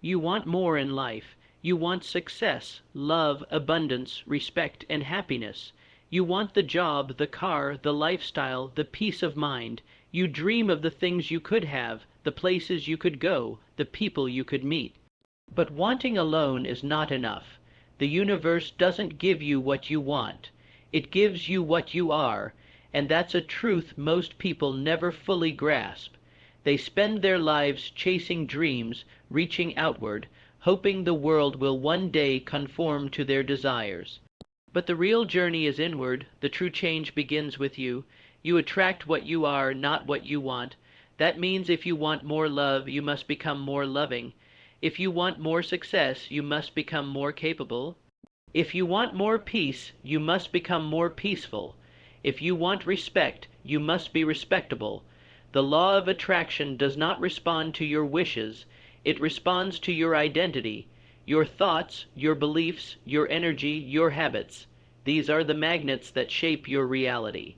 You want more in life. You want success, love, abundance, respect, and happiness. You want the job, the car, the lifestyle, the peace of mind. You dream of the things you could have, the places you could go, the people you could meet. But wanting alone is not enough. The universe doesn't give you what you want. It gives you what you are, and that's a truth most people never fully grasp. They spend their lives chasing dreams, reaching outward, hoping the world will one day conform to their desires. But the real journey is inward. The true change begins with you. You attract what you are, not what you want. That means if you want more love, you must become more loving. If you want more success, you must become more capable. If you want more peace, you must become more peaceful. If you want respect, you must be respectable. The law of attraction does not respond to your wishes. It responds to your identity, your thoughts, your beliefs, your energy, your habits. These are the magnets that shape your reality.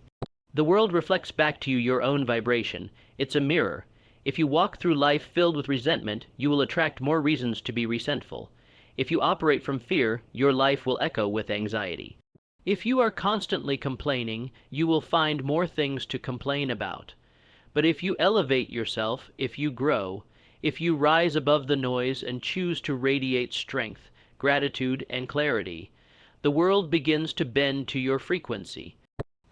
The world reflects back to you your own vibration. It's a mirror. If you walk through life filled with resentment, you will attract more reasons to be resentful. If you operate from fear, your life will echo with anxiety. If you are constantly complaining, you will find more things to complain about. But if you elevate yourself, if you grow, if you rise above the noise and choose to radiate strength, gratitude, and clarity, the world begins to bend to your frequency.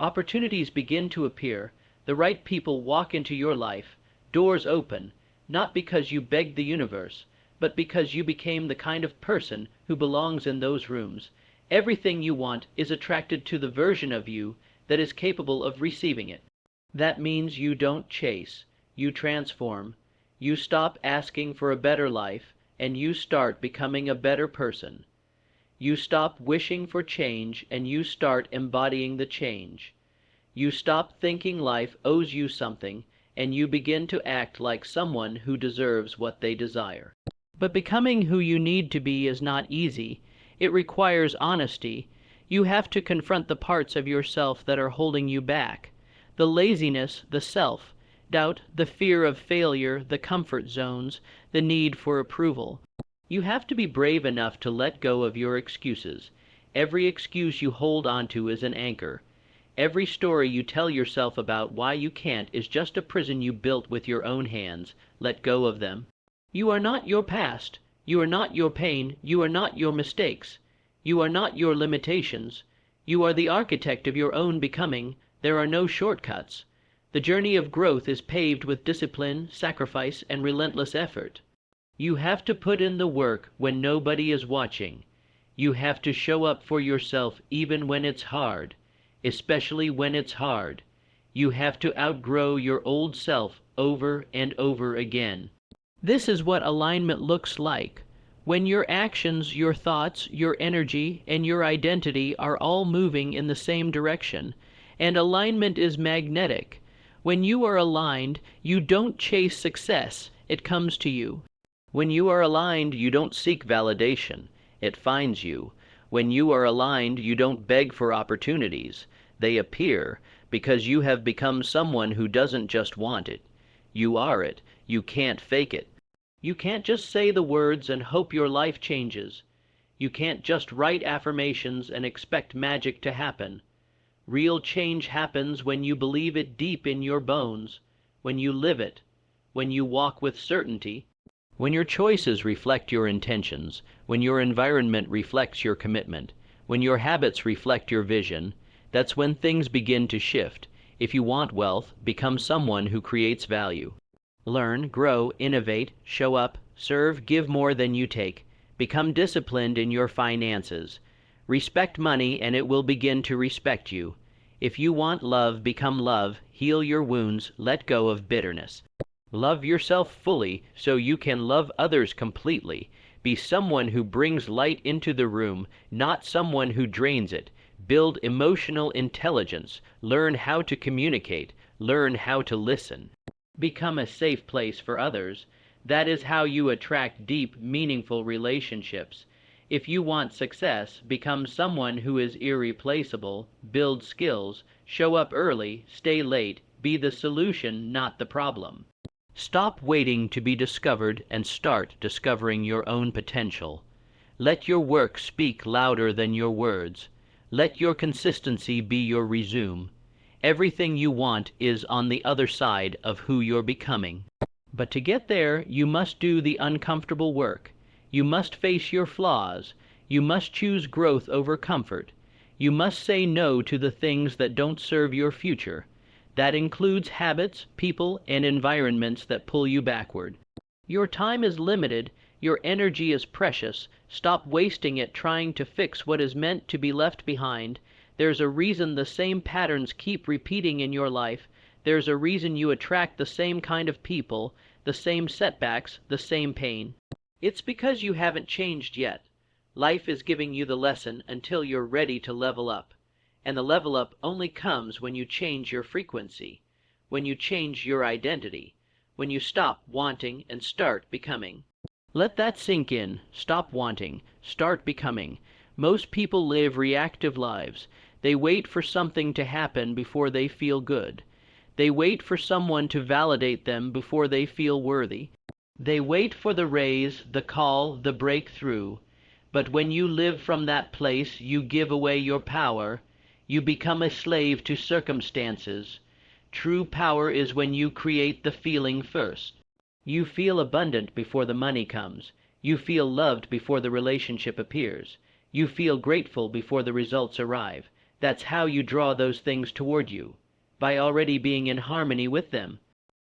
Opportunities begin to appear. The right people walk into your life. Doors open, not because you begged the universe, but because you became the kind of person who belongs in those rooms. Everything you want is attracted to the version of you that is capable of receiving it. That means you don't chase, you transform. You stop asking for a better life, and you start becoming a better person. You stop wishing for change, and you start embodying the change. You stop thinking life owes you something, and you begin to act like someone who deserves what they desire. But becoming who you need to be is not easy. It requires honesty. You have to confront the parts of yourself that are holding you back. The laziness, the self-doubt, the fear of failure, the comfort zones, the need for approval. You have to be brave enough to let go of your excuses. Every excuse you hold onto is an anchor. Every story you tell yourself about why you can't is just a prison you built with your own hands. Let go of them. You are not your past. You are not your pain. You are not your mistakes. You are not your limitations. You are the architect of your own becoming. There are no shortcuts. The journey of growth is paved with discipline, sacrifice, and relentless effort. You have to put in the work when nobody is watching. You have to show up for yourself even when it's hard, especially when it's hard. You have to outgrow your old self over and over again. This is what alignment looks like. When your actions, your thoughts, your energy, and your identity are all moving in the same direction. And alignment is magnetic. When you are aligned, you don't chase success, it comes to you. When you are aligned, you don't seek validation, it finds you. When you are aligned, you don't beg for opportunities. They appear, because you have become someone who doesn't just want it. You are it. You can't fake it. You can't just say the words and hope your life changes. You can't just write affirmations and expect magic to happen. Real change happens when you believe it deep in your bones, when you live it, when you walk with certainty, when your choices reflect your intentions, when your environment reflects your commitment, when your habits reflect your vision. That's when things begin to shift. If you want wealth, become someone who creates value. Learn, grow, innovate, show up, serve, give more than you take. Become disciplined in your finances. Respect money and it will begin to respect you. If you want love, become love, heal your wounds, let go of bitterness. Love yourself fully so you can love others completely. Be someone who brings light into the room, not someone who drains it. Build emotional intelligence. Learn how to communicate. Learn how to listen. Become a safe place for others. That is how you attract deep, meaningful relationships. If you want success, become someone who is irreplaceable, build skills, show up early, stay late, be the solution, not the problem. Stop waiting to be discovered and start discovering your own potential. Let your work speak louder than your words. Let your consistency be your resume. Everything you want is on the other side of who you're becoming. But to get there, you must do the uncomfortable work. You must face your flaws. You must choose growth over comfort. You must say no to the things that don't serve your future. That includes habits, people, and environments that pull you backward. Your time is limited. Your energy is precious. Stop wasting it trying to fix what is meant to be left behind. There's a reason the same patterns keep repeating in your life. There's a reason you attract the same kind of people, the same setbacks, the same pain. It's because you haven't changed yet. Life is giving you the lesson until you're ready to level up. And the level up only comes when you change your frequency, when you change your identity, when you stop wanting and start becoming. Let that sink in. Stop wanting. Start becoming. Most people live reactive lives. They wait for something to happen before they feel good. They wait for someone to validate them before they feel worthy. They wait for the raise, the call, the breakthrough. But when you live from that place, you give away your power. You become a slave to circumstances. True power is when you create the feeling first. You feel abundant before the money comes. You feel loved before the relationship appears. You feel grateful before the results arrive. That's how you draw those things toward you, by already being in harmony with them.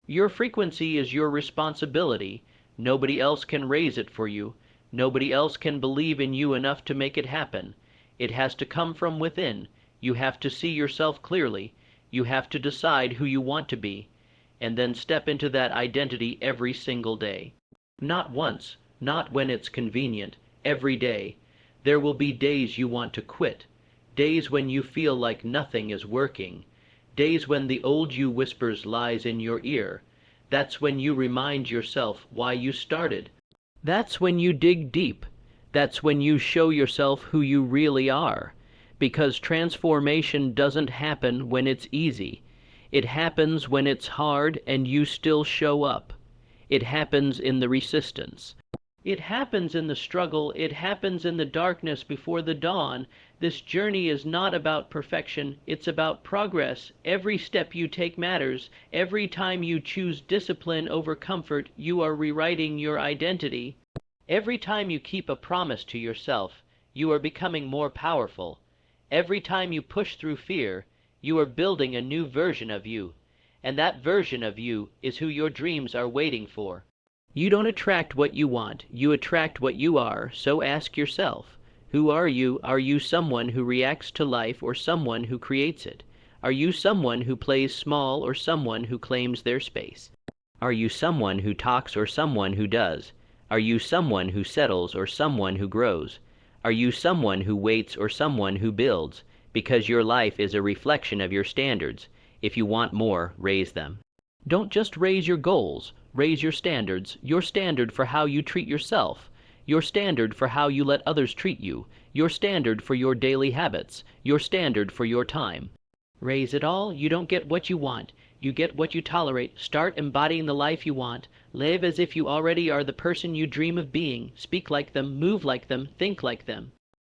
Your frequency is your responsibility. Nobody else can raise it for you. Nobody else can believe in you enough to make it happen. It has to come from within. You have to see yourself clearly. You have to decide who you want to be, and then step into that identity every single day. Not once, not when it's convenient, every day. There will be days you want to quit, days when you feel like nothing is working, days when the old you whispers lies in your ear. That's when you remind yourself why you started. That's when you dig deep. That's when you show yourself who you really are. Because transformation doesn't happen when it's easy. It happens when it's hard and you still show up. It happens in the resistance. It happens in the struggle. It happens in the darkness before the dawn. This journey is not about perfection. It's about progress. Every step you take matters. Every time you choose discipline over comfort, you are rewriting your identity. Every time you keep a promise to yourself, you are becoming more powerful. Every time you push through fear, you are building a new version of you. And that version of you is who your dreams are waiting for. You don't attract what you want. You attract what you are. So ask yourself, who are you? Are you someone who reacts to life or someone who creates it? Are you someone who plays small or someone who claims their space? Are you someone who talks or someone who does? Are you someone who settles or someone who grows? Are you someone who waits or someone who builds? Because your life is a reflection of your standards. If you want more, raise them. Don't just raise your goals. Raise your standards. Your standard for how you treat yourself. Your standard for how you let others treat you. Your standard for your daily habits. Your standard for your time. Raise it all. You don't get what you want. You get what you tolerate. Start embodying the life you want. Live as if you already are the person you dream of being. Speak like them, move like them, think like them.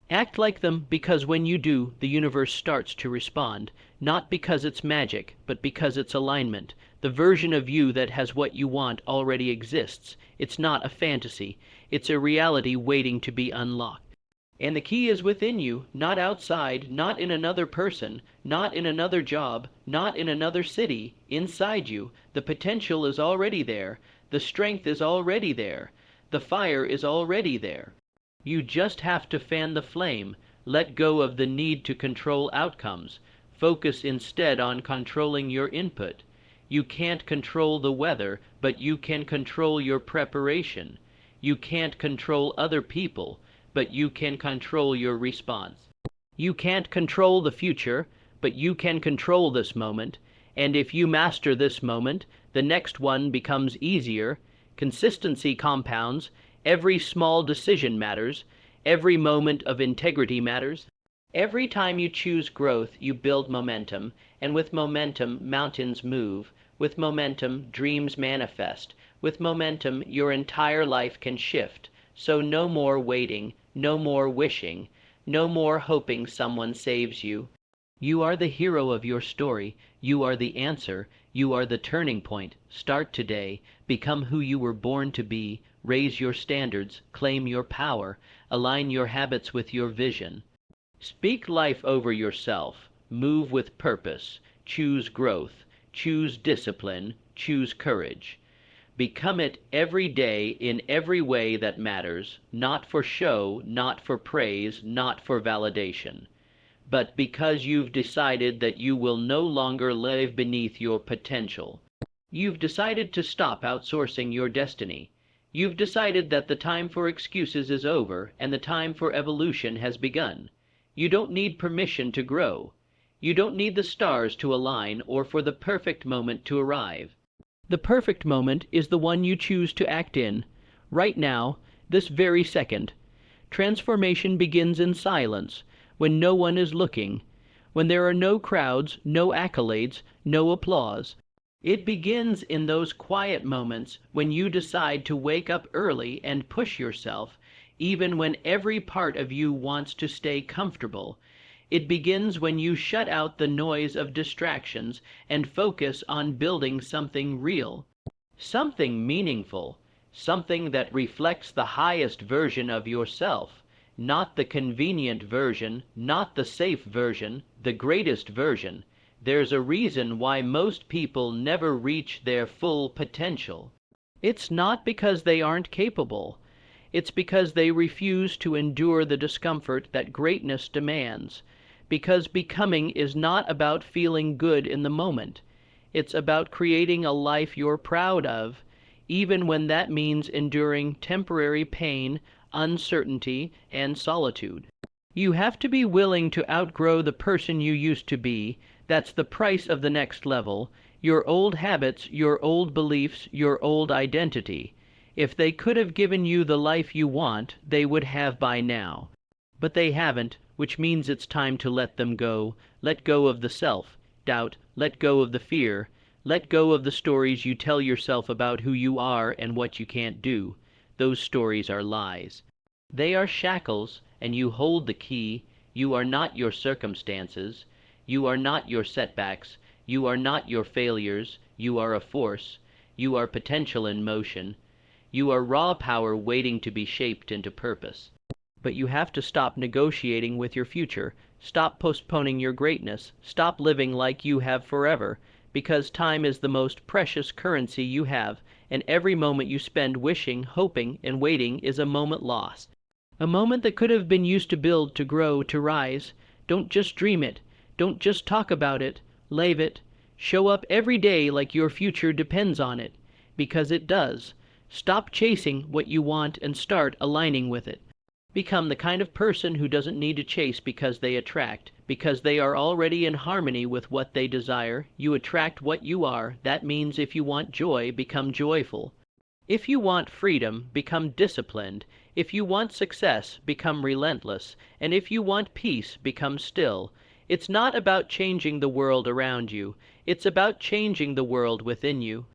Act like them, because when you do, the universe starts to respond. Not because it's magic, but because it's alignment. The version of you that has what you want already exists. It's not a fantasy. It's a reality waiting to be unlocked. And the key is within you, not outside, not in another person, not in another job, not in another city. Inside you, the potential is already there. The strength is already there. The fire is already there. You just have to fan the flame. Let go of the need to control outcomes. Focus instead on controlling your input. You can't control the weather, but you can control your preparation. You can't control other people, but you can control your response. You can't control the future, but you can control this moment. And if you master this moment, the next one becomes easier. Consistency compounds. Every small decision matters. Every moment of integrity matters. Every time you choose growth, you build momentum, and with momentum, mountains move. With momentum, dreams manifest. With momentum, your entire life can shift. So no more waiting, no more wishing, no more hoping someone saves you. You are the hero of your story. You are the answer. You are the turning point. Start today. Become who you were born to be. Raise your standards. Claim your power. Align your habits with your vision. Speak life over yourself. Move with purpose. Choose growth. Choose discipline. Choose courage. Become it every day in every way that matters, not for show, not for praise, not for validation, but because you've decided that you will no longer live beneath your potential. You've decided to stop outsourcing your destiny. You've decided that the time for excuses is over and the time for evolution has begun. You don't need permission to grow. You don't need the stars to align or for the perfect moment to arrive. The perfect moment is the one you choose to act in, right now, this very second. Transformation begins in silence, when no one is looking, when there are no crowds, no accolades, no applause. It begins in those quiet moments when you decide to wake up early and push yourself, even when every part of you wants to stay comfortable. It begins when you shut out the noise of distractions and focus on building something real, something meaningful, something that reflects the highest version of yourself, not the convenient version, not the safe version, the greatest version. There's a reason why most people never reach their full potential. It's not because they aren't capable. It's because they refuse to endure the discomfort that greatness demands. Because becoming is not about feeling good in the moment. It's about creating a life you're proud of, even when that means enduring temporary pain, uncertainty, and solitude. You have to be willing to outgrow the person you used to be. That's the price of the next level. Your old habits, your old beliefs, your old identity. If they could have given you the life you want, they would have by now. But they haven't, which means it's time to let them go. Let go of the self-doubt, let go of the fear, let go of the stories you tell yourself about who you are and what you can't do. Those stories are lies. They are shackles, and you hold the key. You are not your circumstances. You are not your setbacks. You are not your failures. You are a force. You are potential in motion. You are raw power waiting to be shaped into purpose. But you have to stop negotiating with your future. Stop postponing your greatness. Stop living like you have forever, because time is the most precious currency you have, and every moment you spend wishing, hoping, and waiting is a moment lost. A moment that could have been used to build, to grow, to rise. Don't just dream it. Don't just talk about it. Live it. Show up every day like your future depends on it, because it does. Stop chasing what you want and start aligning with it. Become the kind of person who doesn't need to chase because they attract, because they are already in harmony with what they desire. You attract what you are. That means if you want joy, become joyful. If you want freedom, become disciplined. If you want success, become relentless. And if you want peace, become still. It's not about changing the world around you. It's about changing the world within you.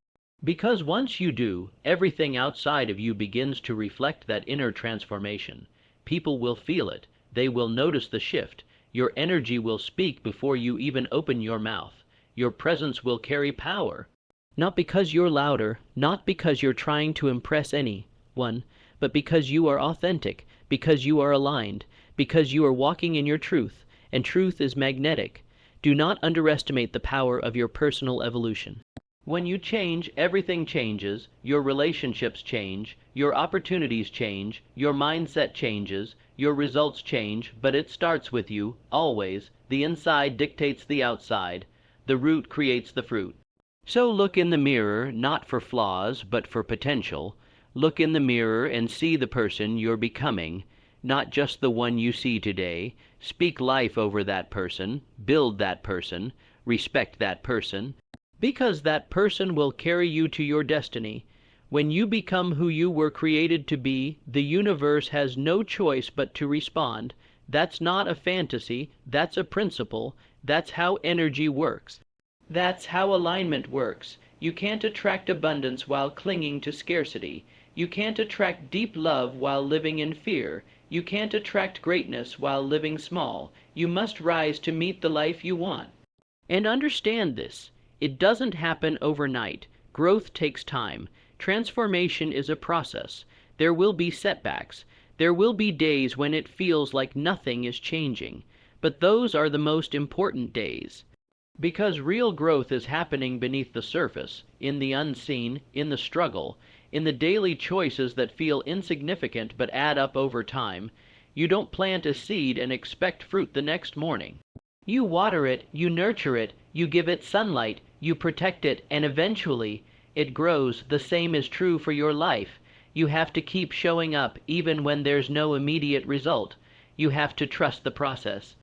Because once you do, everything outside of you begins to reflect that inner transformation. People will feel it. They will notice the shift. Your energy will speak before you even open your mouth. Your presence will carry power. Not because you're louder, not because you're trying to impress anyone, but because you are authentic, because you are aligned, because you are walking in your truth, and truth is magnetic. Do not underestimate the power of your personal evolution. When you change, everything changes. Your relationships change, your opportunities change, your mindset changes, your results change, but it starts with you, always. The inside dictates the outside. The root creates the fruit. So look in the mirror, not for flaws, but for potential. Look in the mirror and see the person you're becoming, not just the one you see today. Speak life over that person, build that person, respect that person. Because that person will carry you to your destiny. When you become who you were created to be, the universe has no choice but to respond. That's not a fantasy, that's a principle. That's how energy works. That's how alignment works. You can't attract abundance while clinging to scarcity. You can't attract deep love while living in fear. You can't attract greatness while living small. You must rise to meet the life you want. And understand this. It doesn't happen overnight. Growth takes time. Transformation is a process. There will be setbacks. There will be days when it feels like nothing is changing. But those are the most important days. Because real growth is happening beneath the surface, in the unseen, in the struggle, in the daily choices that feel insignificant but add up over time. You don't plant a seed and expect fruit the next morning. You water it, you nurture it, you give it sunlight, you protect it, and eventually it grows. The same is true for your life. You have to keep showing up even when there's no immediate result. You have to trust the process.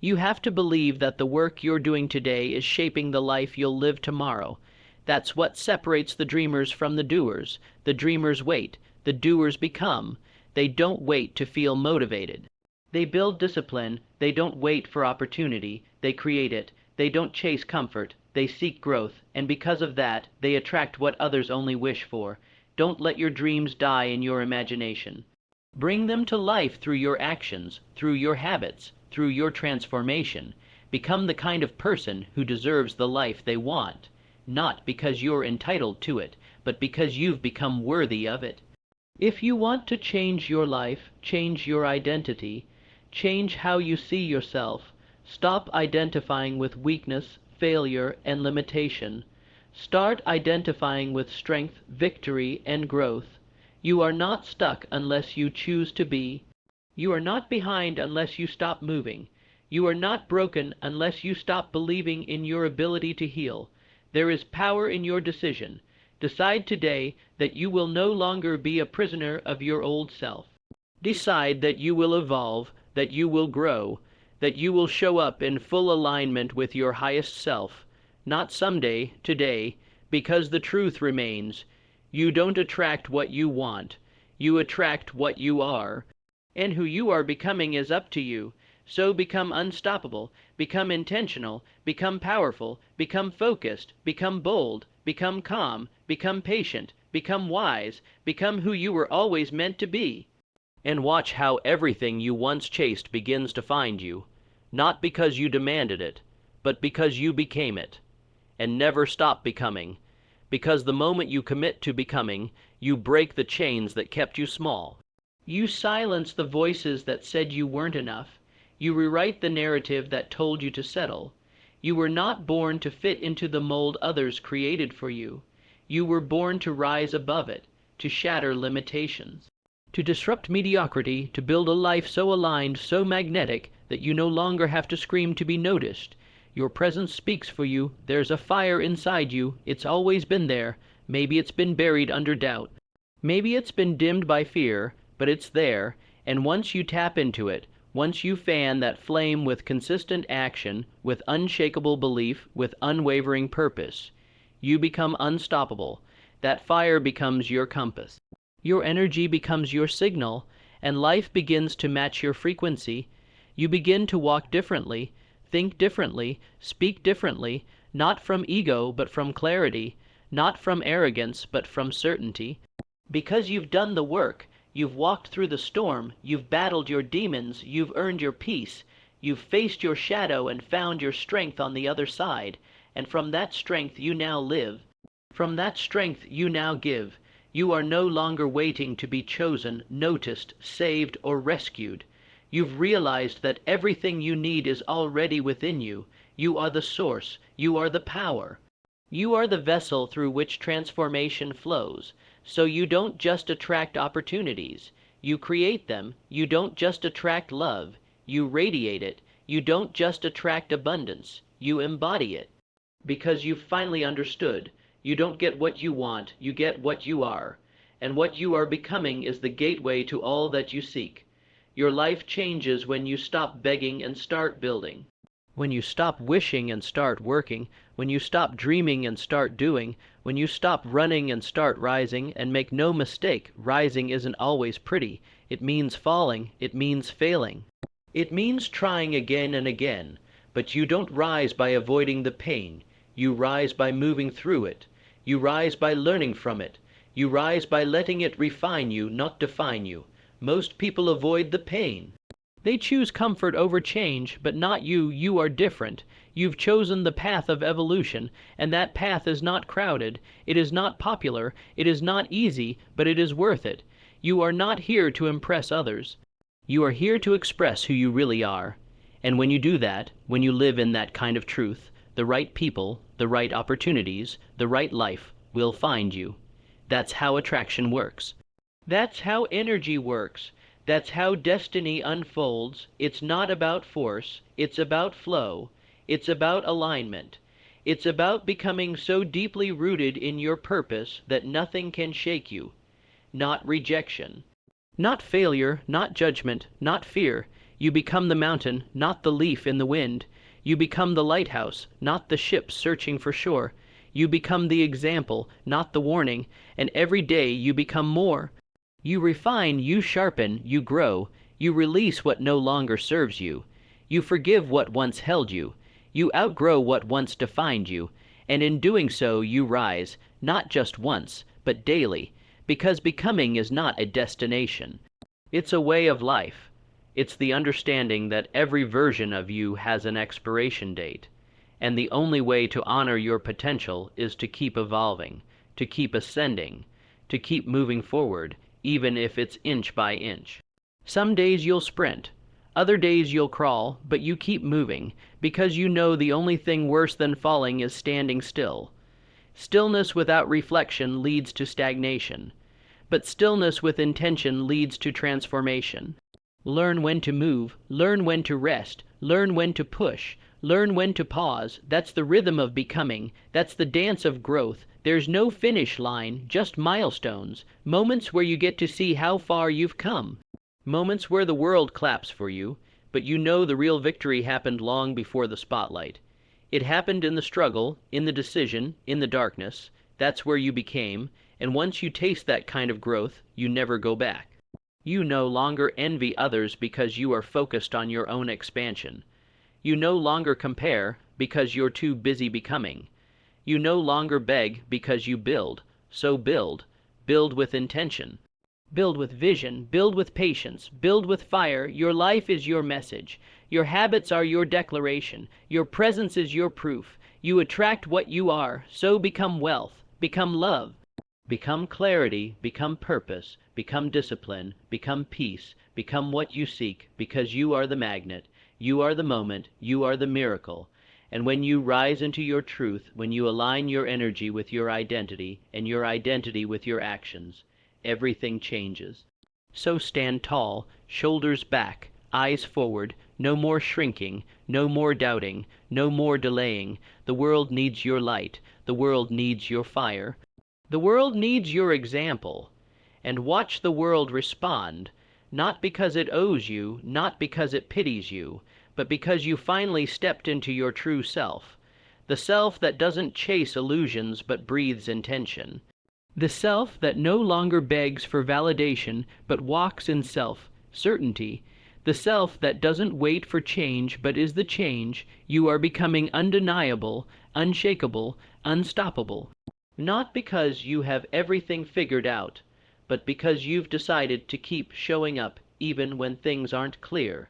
You have to believe that the work you're doing today is shaping the life you'll live tomorrow. That's what separates the dreamers from the doers. The dreamers wait, the doers become. They don't wait to feel motivated. They build discipline, they don't wait for opportunity, they create it. They don't chase comfort, they seek growth, and because of that, they attract what others only wish for. Don't let your dreams die in your imagination. Bring them to life through your actions, through your habits, through your transformation. Become the kind of person who deserves the life they want, not because you're entitled to it, but because you've become worthy of it. If you want to change your life, change your identity, change how you see yourself, stop identifying with weakness, failure, and limitation. Start identifying with strength, victory, and growth. You are not stuck unless you choose to be. You are not behind unless you stop moving. You are not broken unless you stop believing in your ability to heal. There is power in your decision. Decide today that you will no longer be a prisoner of your old self. Decide that you will evolve, that you will grow, that you will show up in full alignment with your highest self. Not someday, today, because the truth remains. You don't attract what you want. You attract what you are. And who you are becoming is up to you. So become unstoppable, become intentional, become powerful, become focused, become bold, become calm, become patient, become wise, become who you were always meant to be. And watch how everything you once chased begins to find you, not because you demanded it, but because you became it. And never stop becoming, because the moment you commit to becoming, you break the chains that kept you small. You silence the voices that said you weren't enough. You rewrite the narrative that told you to settle. You were not born to fit into the mold others created for you. You were born to rise above it, to shatter limitations, to disrupt mediocrity, to build a life so aligned, so magnetic, that you no longer have to scream to be noticed. Your presence speaks for you. There's a fire inside you. It's always been there. Maybe it's been buried under doubt. Maybe it's been dimmed by fear, but it's there, and once you tap into it, once you fan that flame with consistent action, with unshakable belief, with unwavering purpose, you become unstoppable. That fire becomes your compass. Your energy becomes your signal, and life begins to match your frequency. You begin to walk differently, think differently, speak differently, not from ego but from clarity, not from arrogance but from certainty. Because you've done the work, you've walked through the storm, you've battled your demons, you've earned your peace, you've faced your shadow and found your strength on the other side, and from that strength you now live. From that strength you now give. You are no longer waiting to be chosen, noticed, saved, or rescued. You've realized that everything you need is already within you. You are the source. You are the power. You are the vessel through which transformation flows. So you don't just attract opportunities. You create them. You don't just attract love. You radiate it. You don't just attract abundance. You embody it. Because you've finally understood. You don't get what you want. You get what you are. And what you are becoming is the gateway to all that you seek. Your life changes when you stop begging and start building. When you stop wishing and start working, when you stop dreaming and start doing, when you stop running and start rising, and make no mistake, rising isn't always pretty. It means falling. It means failing. It means trying again and again. But you don't rise by avoiding the pain. You rise by moving through it. You rise by learning from it. You rise by letting it refine you, not define you. Most people avoid the pain. They choose comfort over change, but not you. You are different. You've chosen the path of evolution, and that path is not crowded. It is not popular. It is not easy, but it is worth it. You are not here to impress others. You are here to express who you really are. And when you do that, when you live in that kind of truth, the right people, the right opportunities, the right life will find you. That's how attraction works. That's how energy works. That's how destiny unfolds. It's not about force. It's about flow. It's about alignment. It's about becoming so deeply rooted in your purpose that nothing can shake you. Not rejection. Not failure, not judgment, not fear. You become the mountain, not the leaf in the wind. You become the lighthouse, not the ship searching for shore. You become the example, not the warning, and every day you become more. You refine, you sharpen, you grow. You release what no longer serves you. You forgive what once held you. You outgrow what once defined you. And in doing so you rise, not just once, but daily, because becoming is not a destination. It's a way of life. It's the understanding that every version of you has an expiration date. And the only way to honor your potential is to keep evolving, to keep ascending, to keep moving forward, even if it's inch by inch. Some days you'll sprint, other days you'll crawl, but you keep moving, because you know the only thing worse than falling is standing still. Stillness without reflection leads to stagnation, but stillness with intention leads to transformation. Learn when to move, learn when to rest, learn when to push, learn when to pause. That's the rhythm of becoming. That's the dance of growth. There's no finish line, just milestones, moments where you get to see how far you've come. Moments where the world claps for you, but you know the real victory happened long before the spotlight. It happened in the struggle, in the decision, in the darkness. That's where you became, and once you taste that kind of growth, you never go back. You no longer envy others because you are focused on your own expansion. You no longer compare because you're too busy becoming. You no longer beg because you build. So build. Build with intention. Build with vision. Build with patience. Build with fire. Your life is your message. Your habits are your declaration. Your presence is your proof. You attract what you are. So become wealth. Become love. Become clarity. Become purpose. Become discipline. Become peace. Become what you seek, because you are the magnet. You are the moment. You are the miracle. And when you rise into your truth, when you align your energy with your identity, and your identity with your actions, everything changes. So stand tall, shoulders back, eyes forward, no more shrinking, no more doubting, no more delaying. The world needs your light. The world needs your fire. The world needs your example. And watch the world respond, not because it owes you, not because it pities you, but because you finally stepped into your true self, the self that doesn't chase illusions but breathes intention, the self that no longer begs for validation but walks in self-certainty, the self that doesn't wait for change but is the change. You are becoming undeniable, unshakable, unstoppable, not because you have everything figured out, but because you've decided to keep showing up even when things aren't clear.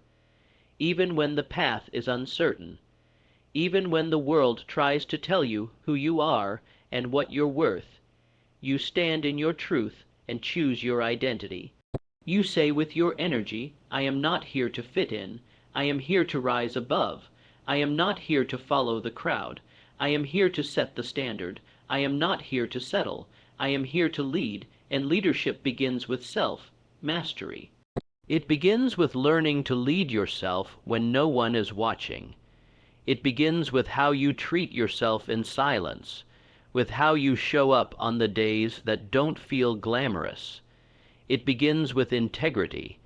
Even when the path is uncertain, even when the world tries to tell you who you are and what you're worth, you stand in your truth and choose your identity. You say with your energy, I am not here to fit in, I am here to rise above. I am not here to follow the crowd. I am here to set the standard. I am not here to settle. I am here to lead, and leadership begins with self-mastery. It begins with learning to lead yourself when no one is watching. It begins with how you treat yourself in silence, with how you show up on the days that don't feel glamorous. It begins with integrity,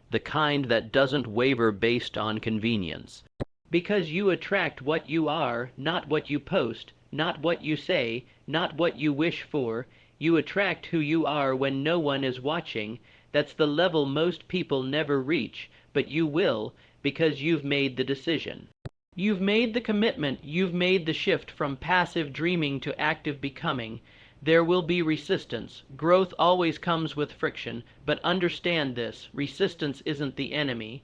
the kind that doesn't waver based on convenience. Because you attract what you are, not what you post, not what you say, not what you wish for. You attract who you are when no one is watching. That's the level most people never reach, but you will, because you've made the decision. You've made the commitment, you've made the shift from passive dreaming to active becoming. There will be resistance. Growth always comes with friction, but understand this, resistance isn't the enemy.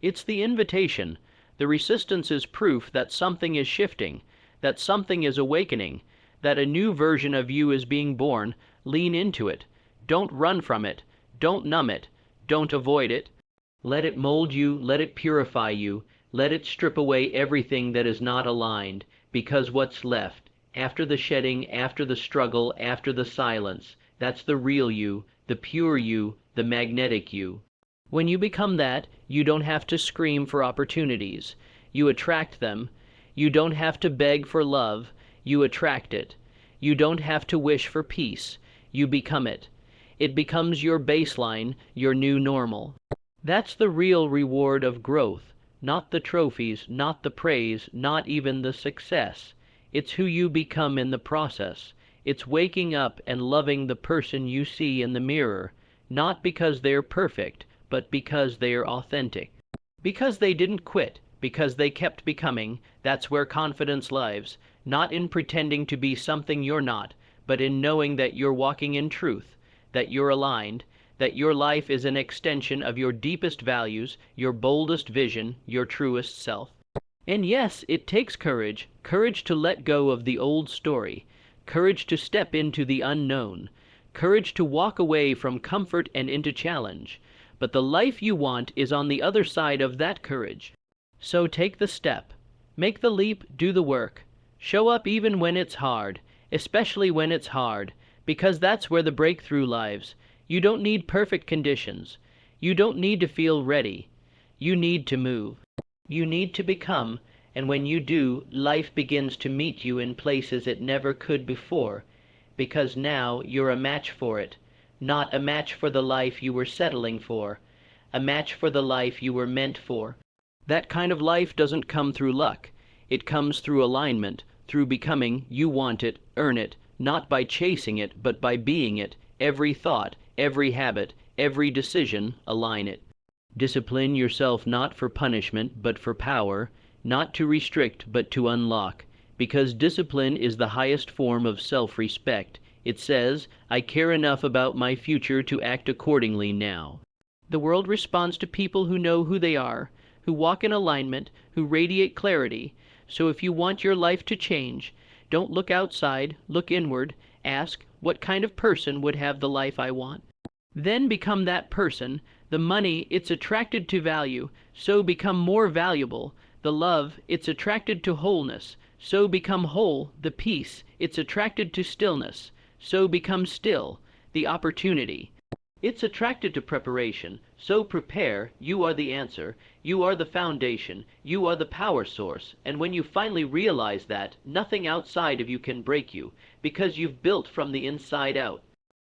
It's the invitation. The resistance is proof that something is shifting, that something is awakening, that a new version of you is being born. Lean into it. Don't run from it. Don't numb it. Don't avoid it. Let it mold you, let it purify you. Let it strip away everything that is not aligned, because what's left, after the shedding, after the struggle, after the silence, that's the real you, the pure you, the magnetic you. When you become that, you don't have to scream for opportunities. You attract them. You don't have to beg for love. You attract it. You don't have to wish for peace. You become it. It becomes your baseline, your new normal. That's the real reward of growth. Not the trophies, not the praise, not even the success. It's who you become in the process. It's waking up and loving the person you see in the mirror, not because they're perfect, but because they're authentic. Because they didn't quit, because they kept becoming. That's where confidence lives, not in pretending to be something you're not, but in knowing that you're walking in truth, that you're aligned, that your life is an extension of your deepest values, your boldest vision, your truest self. And yes, it takes courage, courage to let go of the old story, courage to step into the unknown, courage to walk away from comfort and into challenge. But the life you want is on the other side of that courage. So take the step. Make the leap, do the work. Show up even when it's hard, especially when it's hard, because that's where the breakthrough lies. You don't need perfect conditions. You don't need to feel ready. You need to move. You need to become, and when you do, life begins to meet you in places it never could before, because now you're a match for it, not a match for the life you were settling for, a match for the life you were meant for. That kind of life doesn't come through luck. It comes through alignment, through becoming. You want it, earn it, not by chasing it, but by being it. Every thought, every habit, every decision, align it. Discipline yourself not for punishment, but for power, not to restrict, but to unlock, because discipline is the highest form of self-respect. It says, I care enough about my future to act accordingly now. The world responds to people who know who they are, who walk in alignment, who radiate clarity. So if you want your life to change, don't look outside, look inward, ask, what kind of person would have the life I want? Then become that person. The money, it's attracted to value, so become more valuable. The love, it's attracted to wholeness, so become whole. The peace, it's attracted to stillness, so become still. The opportunity, it's attracted to preparation, so prepare. You are the answer. You are the foundation. You are the power source. And when you finally realize that, nothing outside of you can break you, because you've built from the inside out.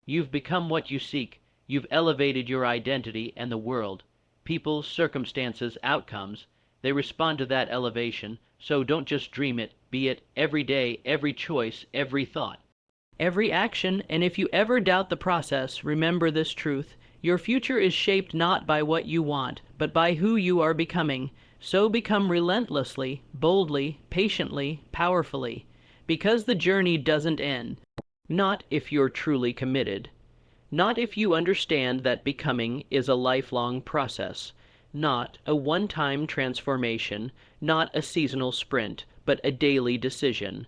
You've become what you seek. You've elevated your identity and the world. People, circumstances, outcomes, they respond to that elevation. So don't just dream it, be it every day, every choice, every thought, every action. And if you ever doubt the process, remember this truth. Your future is shaped not by what you want, but by who you are becoming. So become relentlessly, boldly, patiently, powerfully, because the journey doesn't end. Not if you're truly committed. Not if you understand that becoming is a lifelong process, not a one-time transformation, not a seasonal sprint, but a daily decision.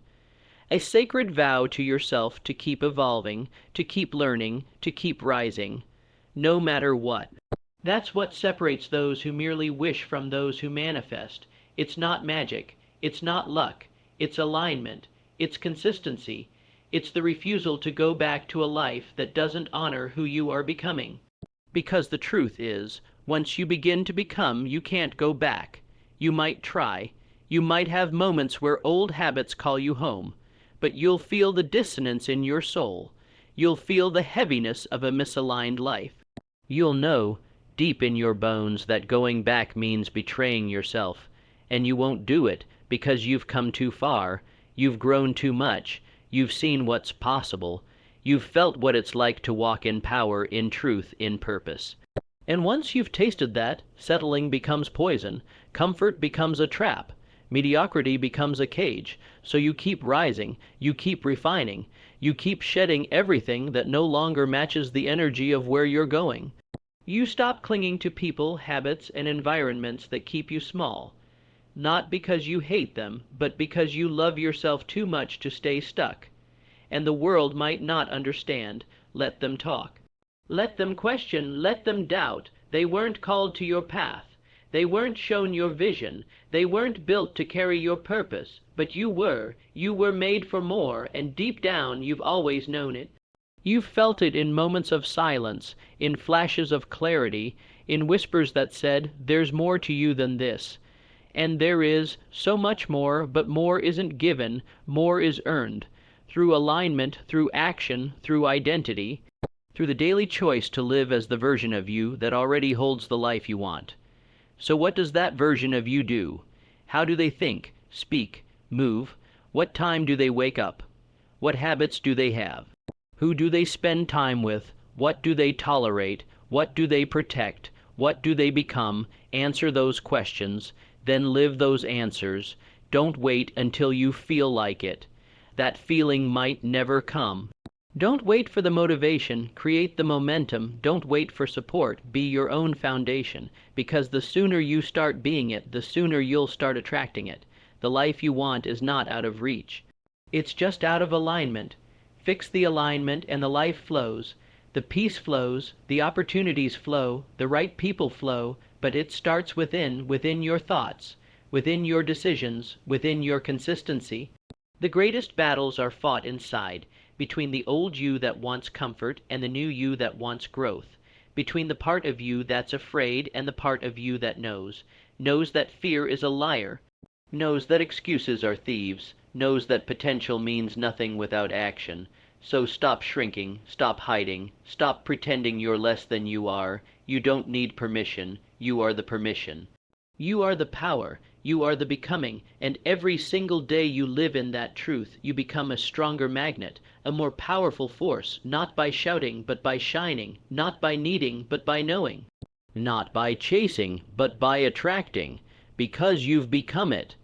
A sacred vow to yourself to keep evolving, to keep learning, to keep rising, no matter what. That's what separates those who merely wish from those who manifest. It's not magic, it's not luck, it's alignment, it's consistency. It's the refusal to go back to a life that doesn't honor who you are becoming. Because the truth is, once you begin to become, you can't go back. You might try. You might have moments where old habits call you home, but you'll feel the dissonance in your soul. You'll feel the heaviness of a misaligned life. You'll know, deep in your bones, that going back means betraying yourself, and you won't do it because you've come too far, you've grown too much. You've seen what's possible. You've felt what it's like to walk in power, in truth, in purpose. And once you've tasted that, settling becomes poison, comfort becomes a trap, Mediocrity becomes a cage, so you keep rising, you keep refining, you keep shedding everything that no longer matches the energy of where you're going. You stop clinging to people, habits, and environments that keep you small, not because you hate them, but because you love yourself too much to stay stuck. And the world might not understand. Let them talk. Let them question, let them doubt. They weren't called to your path. They weren't shown your vision. They weren't built to carry your purpose. But you were. You were made for more, and deep down you've always known it. You've felt it in moments of silence, in flashes of clarity, in whispers that said, "There's more to you than this." And there is, so much more, but more isn't given, more is earned. Through alignment, through action, through identity, through the daily choice to live as the version of you that already holds the life you want. So what does that version of you do? How do they think, speak, move? What time do they wake up? What habits do they have? Who do they spend time with? What do they tolerate? What do they protect? What do they become? Answer those questions, then live those answers. Don't wait until you feel like it. That feeling might never come. Don't wait for the motivation, create the momentum. Don't wait for support, be your own foundation, because the sooner you start being it, the sooner you'll start attracting it. The life you want is not out of reach. It's just out of alignment. Fix the alignment and the life flows. The peace flows, the opportunities flow, the right people flow, but it starts within your thoughts, within your decisions, within your consistency. The greatest battles are fought inside, between the old you that wants comfort and the new you that wants growth, between the part of you that's afraid and the part of you that knows that fear is a liar, knows that excuses are thieves, knows that potential means nothing without action. So stop shrinking, stop hiding, stop pretending you're less than you are. You don't need permission, you are the permission. You are the power, you are the becoming, and every single day you live in that truth, you become a stronger magnet, a more powerful force, not by shouting, but by shining, not by needing, but by knowing, not by chasing, but by attracting, because you've become it.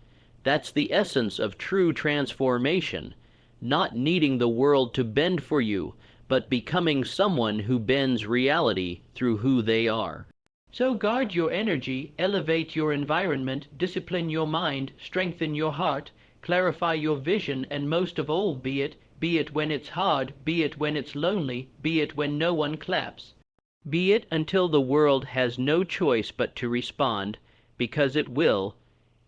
That's the essence of true transformation, not needing the world to bend for you, but becoming someone who bends reality through who they are. So guard your energy, elevate your environment, discipline your mind, strengthen your heart, clarify your vision, and most of all be it when it's hard, be it when it's lonely, be it when no one claps. Be it until the world has no choice but to respond, because it will.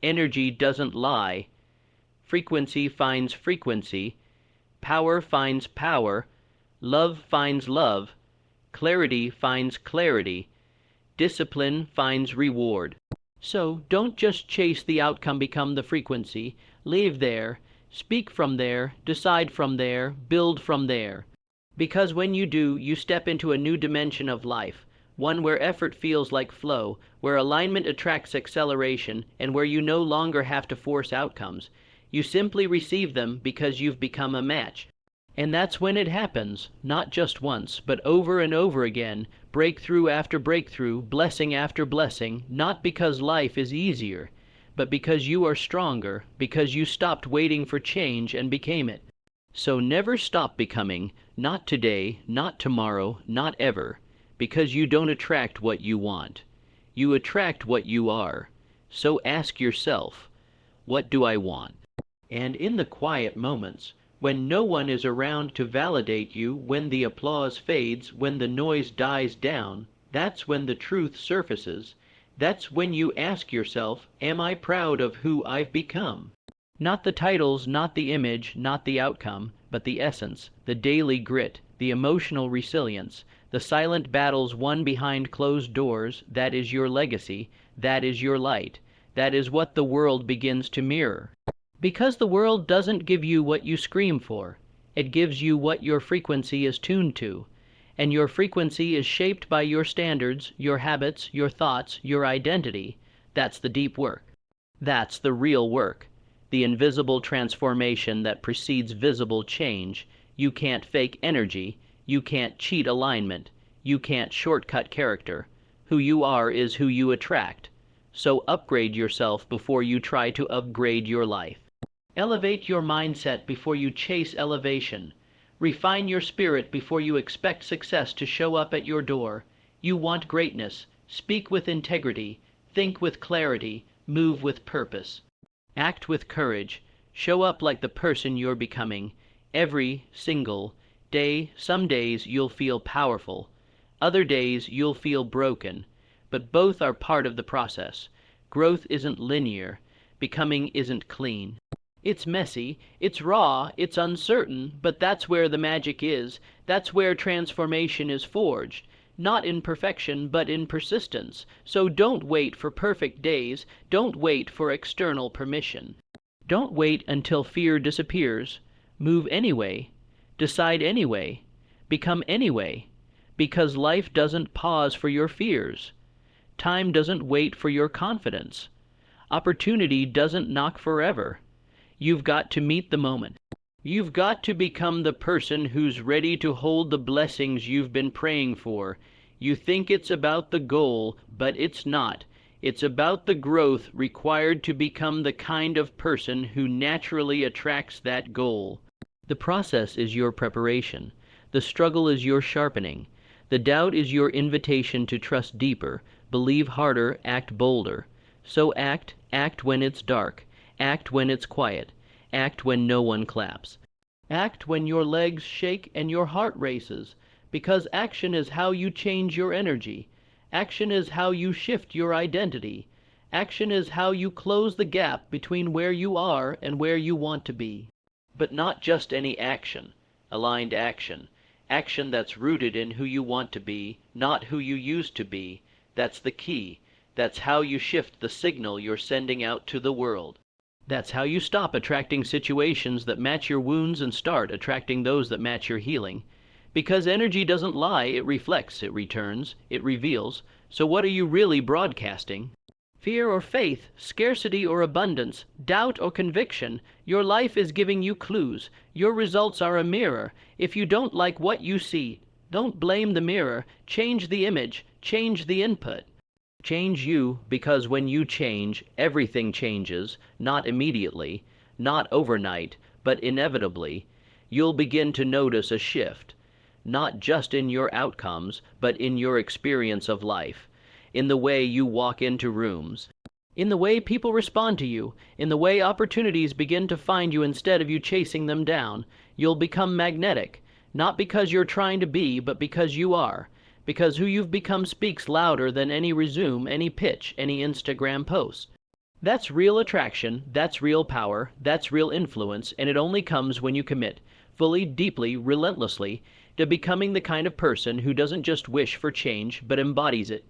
Energy doesn't lie. Frequency finds frequency. Power finds power. Love finds love. Clarity finds clarity. Discipline finds reward. So don't just chase the outcome, become the frequency. Live there, speak from there, decide from there, build from there. Because when you do, you step into a new dimension of life, one where effort feels like flow, where alignment attracts acceleration, and where you no longer have to force outcomes. You simply receive them because you've become a match. And that's when it happens, not just once, but over and over again, breakthrough after breakthrough, blessing after blessing, not because life is easier, but because you are stronger, because you stopped waiting for change and became it. So never stop becoming, not today, not tomorrow, not ever, because you don't attract what you want. You attract what you are. So ask yourself, what do I want? And in the quiet moments, when no one is around to validate you, when the applause fades, when the noise dies down, that's when the truth surfaces. That's when you ask yourself, am I proud of who I've become? Not the titles, not the image, not the outcome, but the essence, the daily grit, the emotional resilience, the silent battles won behind closed doors. That is your legacy, that is your light, that is what the world begins to mirror. Because the world doesn't give you what you scream for. It gives you what your frequency is tuned to. And your frequency is shaped by your standards, your habits, your thoughts, your identity. That's the deep work. That's the real work. The invisible transformation that precedes visible change. You can't fake energy. You can't cheat alignment. You can't shortcut character. Who you are is who you attract. so upgrade yourself before you try to upgrade your life. Elevate your mindset before you chase elevation. Refine your spirit before you expect success to show up at your door. You want greatness. Speak with integrity. Think with clarity. Move with purpose. Act with courage. Show up like the person you're becoming. Every single day. Some days you'll feel powerful. Other days you'll feel broken. But both are part of the process. Growth isn't linear. Becoming isn't clean. It's messy, it's raw, it's uncertain, but that's where the magic is. That's where transformation is forged. Not in perfection, but in persistence. So don't wait for perfect days. Don't wait for external permission. Don't wait until fear disappears. Move anyway. Decide anyway. Become anyway. Because life doesn't pause for your fears. Time doesn't wait for your confidence. Opportunity doesn't knock forever. You've got to meet the moment. You've got to become the person who's ready to hold the blessings you've been praying for. You think it's about the goal, but it's not. It's about the growth required to become the kind of person who naturally attracts that goal. The process is your preparation. The struggle is your sharpening. The doubt is your invitation to trust deeper, believe harder, act bolder. So act when it's dark. Act when it's quiet. Act when no one claps. Act when your legs shake and your heart races, because action is how you change your energy. Action is how you shift your identity. Action is how you close the gap between where you are and where you want to be. But not just any action, aligned action. Action that's rooted in who you want to be, not who you used to be. That's the key. That's how you shift the signal you're sending out to the world. That's how you stop attracting situations that match your wounds and start attracting those that match your healing. Because energy doesn't lie, it reflects, it returns, it reveals. So what are you really broadcasting? Fear or faith, scarcity or abundance, doubt or conviction, your life is giving you clues. Your results are a mirror. If you don't like what you see, don't blame the mirror. Change the image, change the input. Change you, because when you change, everything changes, not immediately, not overnight, but inevitably. You'll begin to notice a shift, not just in your outcomes, but in your experience of life, in the way you walk into rooms, in the way people respond to you, in the way opportunities begin to find you instead of you chasing them down. You'll become magnetic, not because you're trying to be, but because you are. Because who you've become speaks louder than any resume, any pitch, any Instagram post. That's real attraction, that's real power, that's real influence, and it only comes when you commit, fully, deeply, relentlessly, to becoming the kind of person who doesn't just wish for change, but embodies it.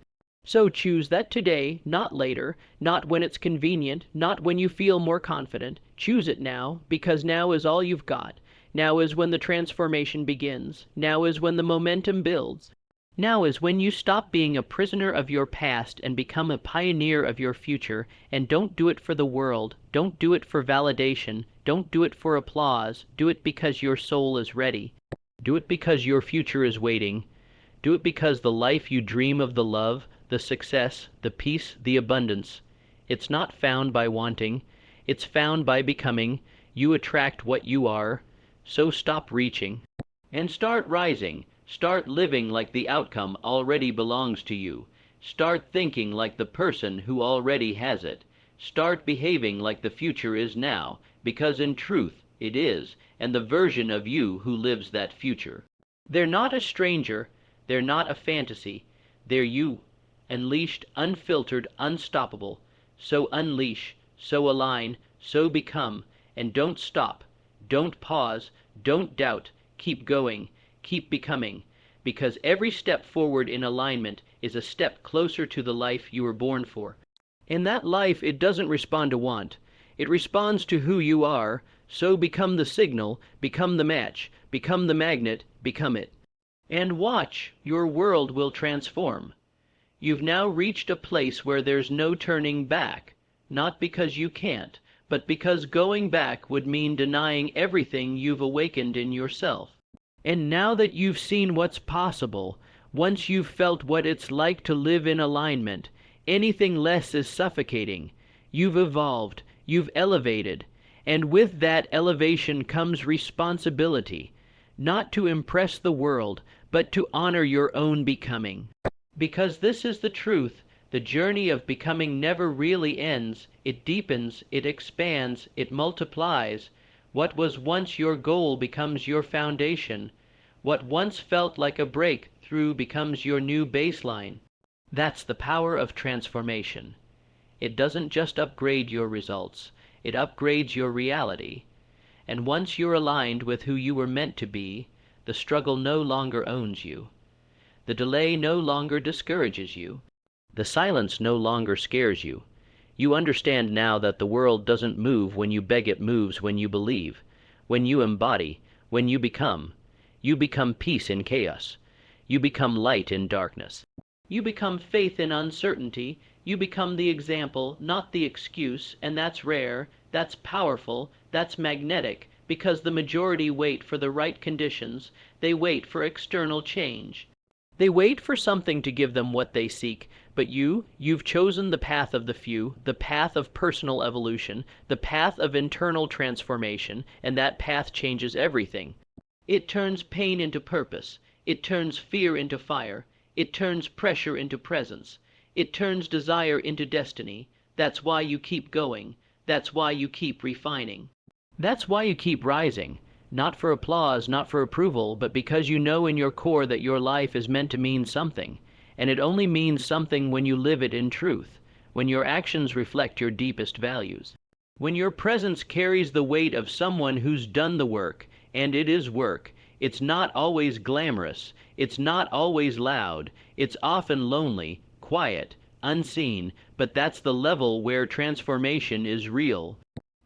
So choose that today, not later, not when it's convenient, not when you feel more confident. Choose it now, because now is all you've got. Now is when the transformation begins. Now is when the momentum builds. Now is when you stop being a prisoner of your past and become a pioneer of your future, and don't do it for the world, don't do it for validation, don't do it for applause, do it because your soul is ready. Do it because your future is waiting. Do it because the life you dream of, the love, the success, the peace, the abundance, it's not found by wanting, it's found by becoming. You attract what you are, so stop reaching and start rising. Start living like the outcome already belongs to you. Start thinking like the person who already has it. Start behaving like the future is now, because in truth it is, and the version of you who lives that future. They're not a stranger, they're not a fantasy, they're you, unleashed, unfiltered, unstoppable. So unleash, so align, so become, and don't stop, don't pause, don't doubt, keep going. Keep becoming, because every step forward in alignment is a step closer to the life you were born for. In that life, it doesn't respond to want. It responds to who you are, so become the signal, become the match, become the magnet, become it. And watch, your world will transform. You've now reached a place where there's no turning back, not because you can't, but because going back would mean denying everything you've awakened in yourself. And now that you've seen what's possible, once you've felt what it's like to live in alignment, Anything less is suffocating. You've evolved, you've elevated, and with that elevation comes responsibility, not to impress the world, but to honor your own becoming. Because this is the truth, the journey of becoming never really ends. It deepens, it expands, it multiplies. What was once your goal becomes your foundation. What once felt like a breakthrough becomes your new baseline. That's the power of transformation. It doesn't just upgrade your results, it upgrades your reality. And once you're aligned with who you were meant to be, the struggle no longer owns you. The delay no longer discourages you. The silence no longer scares you. You understand now that the world doesn't move when you beg, it moves when you believe, when you embody, when you become. You become peace in chaos. You become light in darkness. You become faith in uncertainty. You become the example, not the excuse, and that's rare, that's powerful, that's magnetic, because the majority wait for the right conditions. They wait for external change. They wait for something to give them what they seek, but you've chosen the path of the few, the path of personal evolution, the path of internal transformation, and that path changes everything. It turns pain into purpose. It turns fear into fire. It turns pressure into presence. It turns desire into destiny. That's why you keep going. That's why you keep refining. That's why you keep rising. Not for applause, not for approval, but because you know in your core that your life is meant to mean something. And it only means something when you live it in truth, when your actions reflect your deepest values. When your presence carries the weight of someone who's done the work, and it is work. It's not always glamorous. It's not always loud. It's often lonely, quiet, unseen, but that's the level where transformation is real.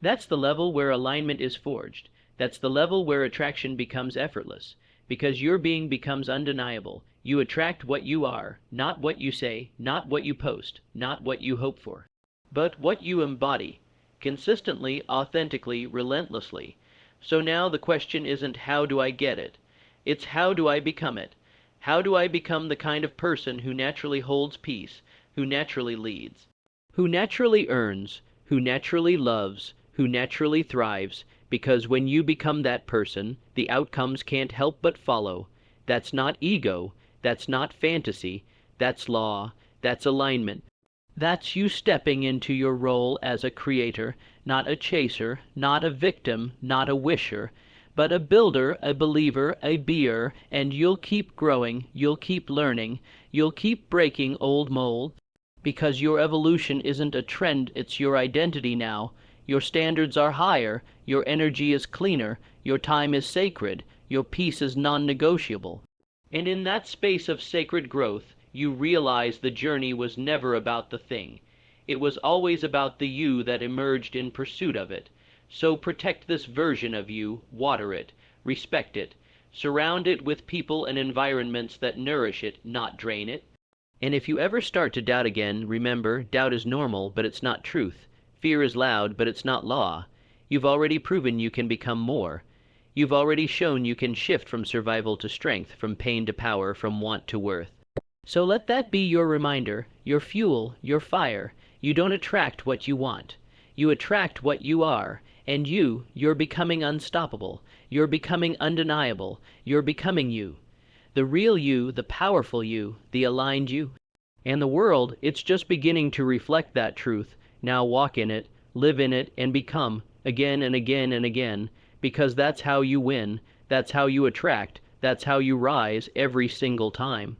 That's the level where alignment is forged. That's the level where attraction becomes effortless, because your being becomes undeniable. You attract what you are, not what you say, not what you post, not what you hope for, but what you embody, consistently, authentically, relentlessly. So now the question isn't how do I get it? It's how do I become it? How do I become the kind of person who naturally holds peace, who naturally leads, who naturally earns, who naturally loves, who naturally thrives? Because when you become that person, the outcomes can't help but follow. That's not ego, that's not fantasy, that's law, that's alignment. That's you stepping into your role as a creator, not a chaser, not a victim, not a wisher, but a builder, a believer, a beer, and you'll keep growing, you'll keep learning, you'll keep breaking old mold, because your evolution isn't a trend, it's your identity now. Your standards are higher, your energy is cleaner, your time is sacred, your peace is non-negotiable. And in that space of sacred growth, you realize the journey was never about the thing. It was always about the you that emerged in pursuit of it. So protect this version of you, water it, respect it, surround it with people and environments that nourish it, not drain it. And if you ever start to doubt again, remember, doubt is normal, but it's not truth. Fear is loud, but it's not law. You've already proven you can become more. You've already shown you can shift from survival to strength, from pain to power, from want to worth. So let that be your reminder, your fuel, your fire. You don't attract what you want. You attract what you are. And you're becoming unstoppable. You're becoming undeniable. You're becoming you. The real you, the powerful you, the aligned you. And the world, it's just beginning to reflect that truth. Now walk in it, live in it, and become, again and again and again, because that's how you win, that's how you attract, that's how you rise every single time.